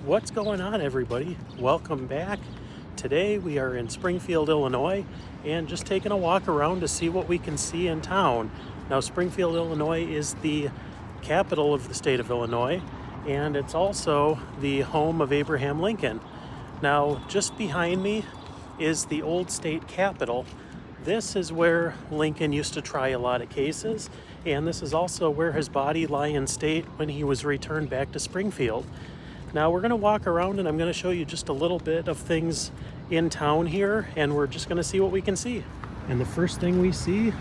What's going on, everybody? Welcome back. Today we are in Springfield, Illinois, and just taking a walk around to see what we can see in town. Now, Springfield, Illinois is the capital of the state of Illinois, and it's also the home of Abraham Lincoln. Now, just behind me is the old state capitol. This is where Lincoln used to try a lot of cases, and this is also where his body lay in state when he was returned back to Springfield. Now we're going to walk around and I'm going to show you just a little bit of things in town here, and we're just going to see what we can see. And the first thing we see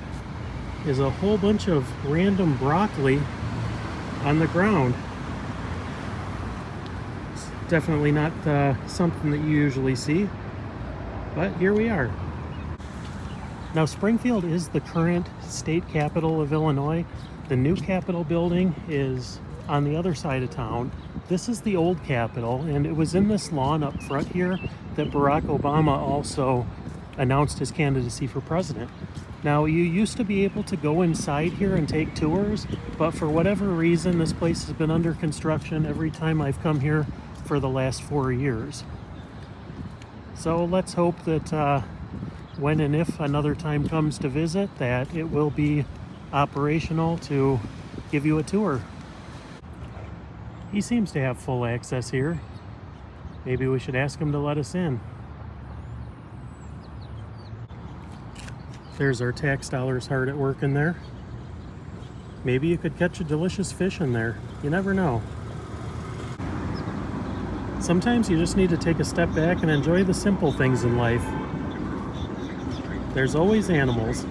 is a whole bunch of random broccoli on the ground. It's definitely not something that you usually see, but here we are. Now, Springfield is the current state capital of Illinois. The new Capitol building is on the other side of town. This is the old Capitol, and it was in this lawn up front here that Barack Obama also announced his candidacy for president. Now, you used to be able to go inside here and take tours, but for whatever reason, this place has been under construction every time I've come here for the last 4 years. So let's hope that when and if another time comes to visit, that it will be operational to give you a tour. He seems to have full access here. Maybe we should ask him to let us in. There's our tax dollars hard at work in there. Maybe you could catch a delicious fish in there. You never know. Sometimes you just need to take a step back and enjoy the simple things in life. There's always animals.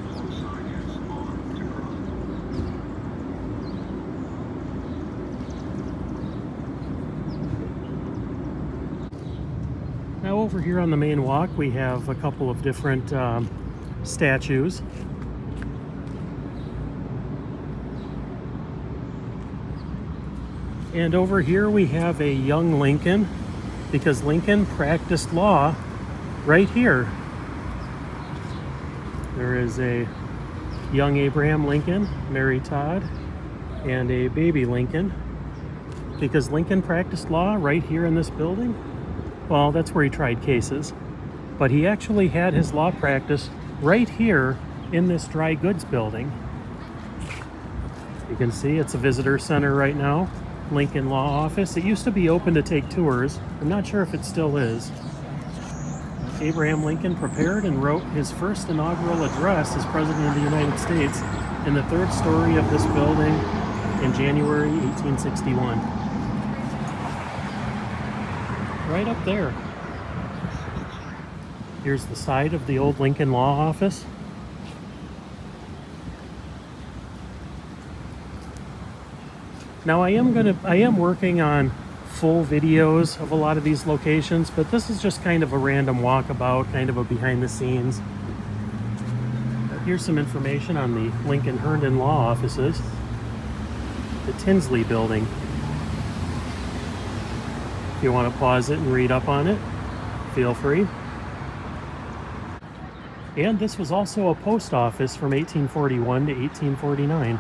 Now over here on the main walk we have a couple of different statues. And over here we have a young Lincoln, because Lincoln practiced law right here. There is a young Abraham Lincoln, Mary Todd, and a baby Lincoln, because Lincoln practiced law right here in this building. Well, that's where he tried cases, but he actually had his law practice right here in this dry goods building. You can see it's a visitor center right now, Lincoln Law Office. It used to be open to take tours. I'm not sure if it still is. Abraham Lincoln prepared and wrote his first inaugural address as President of the United States in the third story of this building in January 1861. Right up there. Here's the side of the old Lincoln Law Office. Now I am working on full videos of a lot of these locations, but this is just kind of a random walkabout, kind of a behind the scenes. Here's some information on the Lincoln Herndon Law Offices. The Tinsley Building. If you want to pause it and read up on it, feel free. And this was also a post office from 1841 to 1849.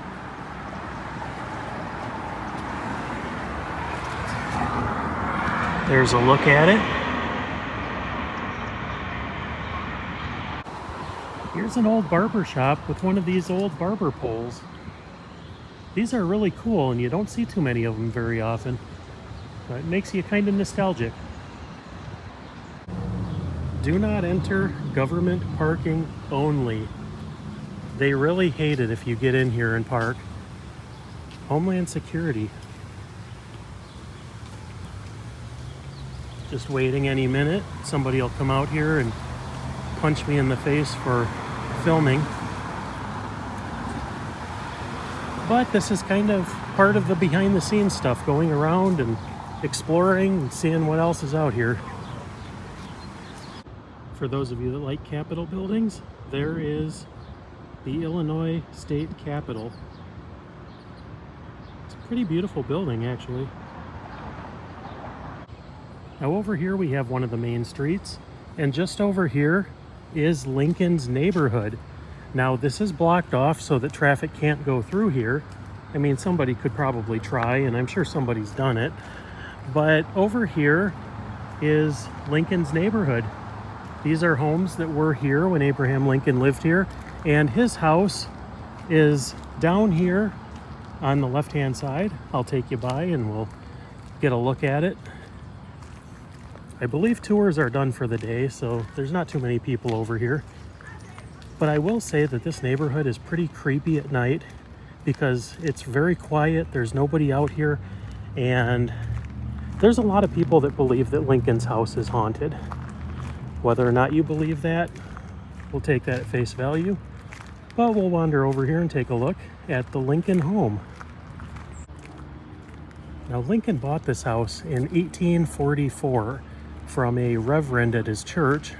There's a look at it. Here's an old barber shop with one of these old barber poles. These are really cool, and you don't see too many of them very often. It makes you kind of nostalgic. Do not enter government parking only. They really hate it if you get in here and park. Homeland Security. Just waiting any minute. Somebody will come out here and punch me in the face for filming. But this is kind of part of the behind the scenes stuff, going around and exploring and seeing what else is out here. For those of you that like Capitol buildings, there is the Illinois State Capitol. It's a pretty beautiful building, actually. Now over here we have one of the main streets, and just over here is Lincoln's neighborhood. Now this is blocked off so that traffic can't go through here. I mean, somebody could probably try, and I'm sure somebody's done it, But over here is Lincoln's neighborhood. These are homes that were here when Abraham Lincoln lived here, and his house is down here on the left-hand side. I'll take you by and we'll get a look at it. I believe tours are done for the day, so there's not too many people over here. But I will say that this neighborhood is pretty creepy at night because it's very quiet. There's nobody out here, and there's a lot of people that believe that Lincoln's house is haunted. Whether or not you believe that, we'll take that at face value. But we'll wander over here and take a look at the Lincoln home. Now, Lincoln bought this house in 1844 from a reverend at his church.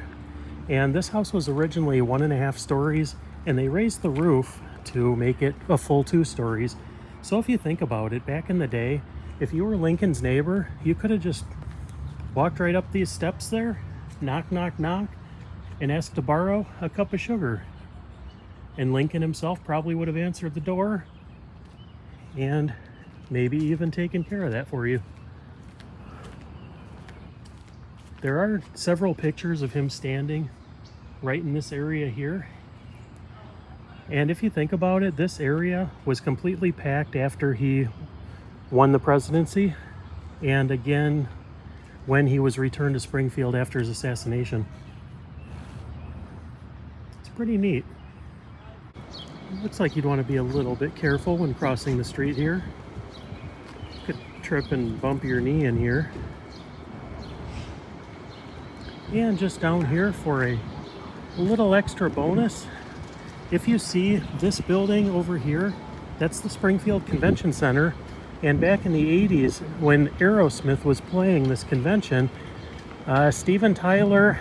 And this house was originally 1.5 stories, and they raised the roof to make it a full 2 stories. So if you think about it, back in the day, if you were Lincoln's neighbor, you could have just walked right up these steps there, knock, knock, knock, and asked to borrow a cup of sugar. And Lincoln himself probably would have answered the door and maybe even taken care of that for you. There are several pictures of him standing right in this area here. And if you think about it, this area was completely packed after he won the presidency, and again when he was returned to Springfield after his assassination. It's pretty neat. It looks like you'd want to be a little bit careful when crossing the street here. You could trip and bump your knee in here. And just down here for a little extra bonus, if you see this building over here, that's the Springfield Convention Center. And back in the 80s, when Aerosmith was playing this convention, Steven Tyler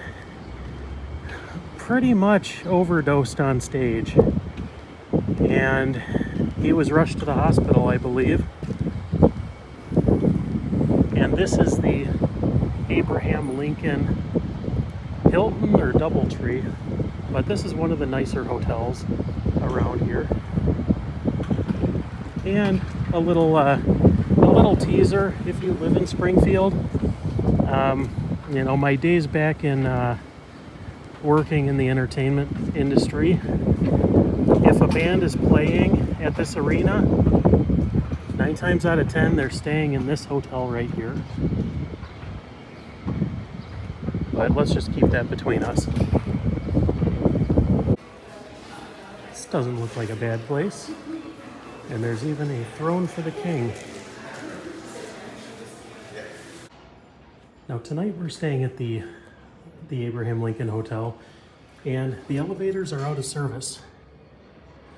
pretty much overdosed on stage. And he was rushed to the hospital, I believe. And this is the Abraham Lincoln Hilton or Doubletree, but this is one of the nicer hotels around here. And a little teaser if you live in Springfield. You know, my days back in working in the entertainment industry, if a band is playing at this arena, 9 times out of 10 they're staying in this hotel right here. But let's just keep that between us. This doesn't look like a bad place. And there's even a throne for the king. Now tonight we're staying at the Abraham Lincoln Hotel, and the elevators are out of service.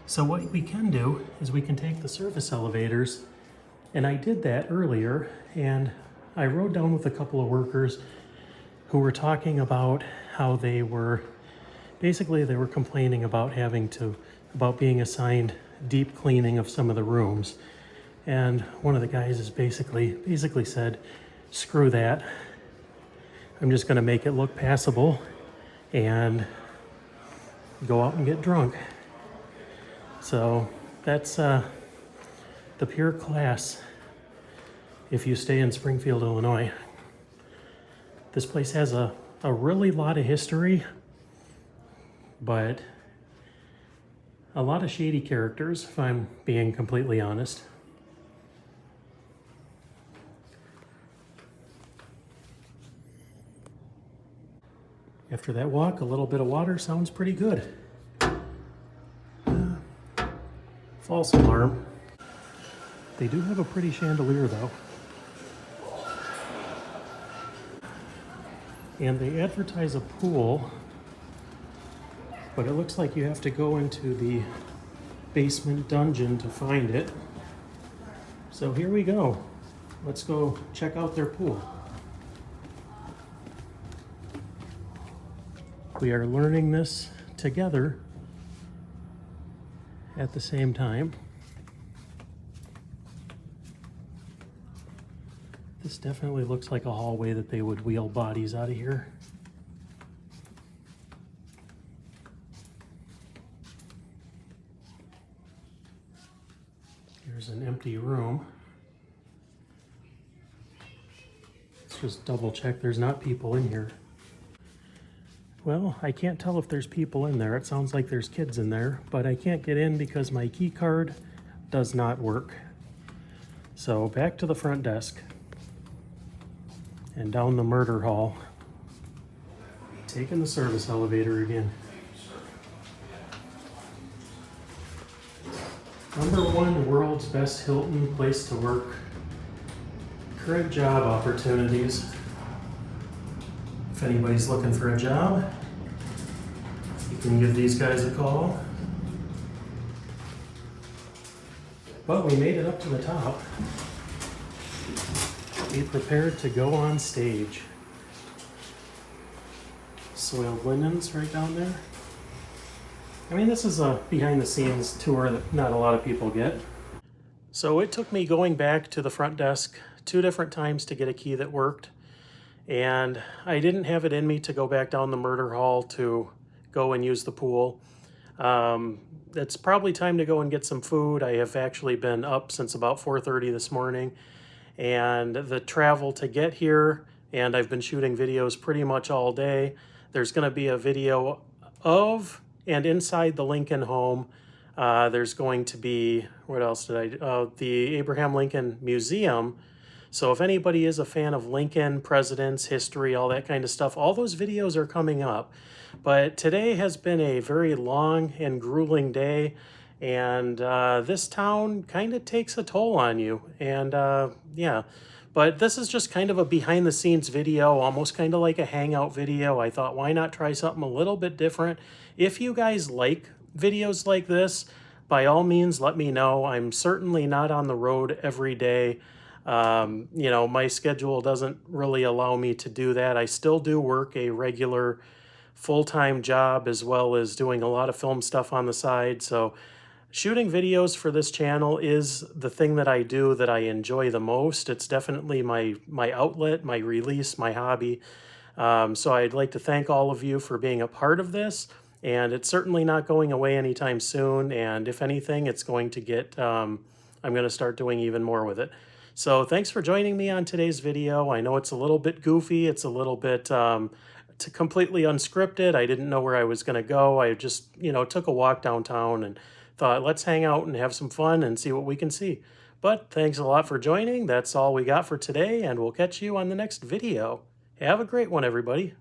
So what we can do is we can take the service elevators, and I did that earlier, and I rode down with a couple of workers who were talking about how they were complaining about about being assigned deep cleaning of some of the rooms. And one of the guys is basically said, screw that. I'm just gonna make it look passable and go out and get drunk. So that's the pure class if you stay in Springfield, Illinois. This place has a really lot of history, but a lot of shady characters, if I'm being completely honest. After that walk, a little bit of water sounds pretty good. False alarm. They do have a pretty chandelier though. And they advertise a pool, but it looks like you have to go into the basement dungeon to find it. So here we go. Let's go check out their pool. We are learning this together at the same time. This definitely looks like a hallway that they would wheel bodies out of here. Here's an empty room. just double check there's not people in here. Well, I can't tell if there's people in there. It sounds like there's kids in there, but I can't get in because my key card does not work. So back to the front desk and down the murder hall. Taking the service elevator again. #1 world's best Hilton place to work. Current job opportunities. If anybody's looking for a job, you can give these guys a call. But we made it up to the top. Be prepared to go on stage. Soiled linens right down there. I mean, this is a behind the scenes tour that not a lot of people get. So it took me going back to the front desk 2 different times to get a key that worked. And I didn't have it in me to go back down the murder hall to go and use the pool. It's probably time to go and get some food. I have actually been up since about 4:30 this morning, and the travel to get here, and I've been shooting videos pretty much all day. There's going to be a video of and inside the Lincoln home. There's going to be, what else did the Abraham Lincoln Museum. So if anybody is a fan of Lincoln, presidents, history, all that kind of stuff, all those videos are coming up. But today has been a very long and grueling day, and this town kind of takes a toll on you. And yeah, but this is just kind of a behind the scenes video, almost kind of like a hangout video. I thought, why not try something a little bit different? If you guys like videos like this, by all means, let me know. I'm certainly not on the road every day. You know, my schedule doesn't really allow me to do that. I still do work a regular full-time job as well as doing a lot of film stuff on the side. So shooting videos for this channel is the thing that I do that I enjoy the most. It's definitely my outlet, my release, my hobby. So I'd like to thank all of you for being a part of this. And it's certainly not going away anytime soon. And if anything, it's going to get, I'm going to start doing even more with it. So thanks for joining me on today's video. I know it's a little bit goofy. It's a little bit completely unscripted. I didn't know where I was going to go. I just, took a walk downtown and thought, let's hang out and have some fun and see what we can see. But thanks a lot for joining. That's all we got for today, and we'll catch you on the next video. Have a great one, everybody.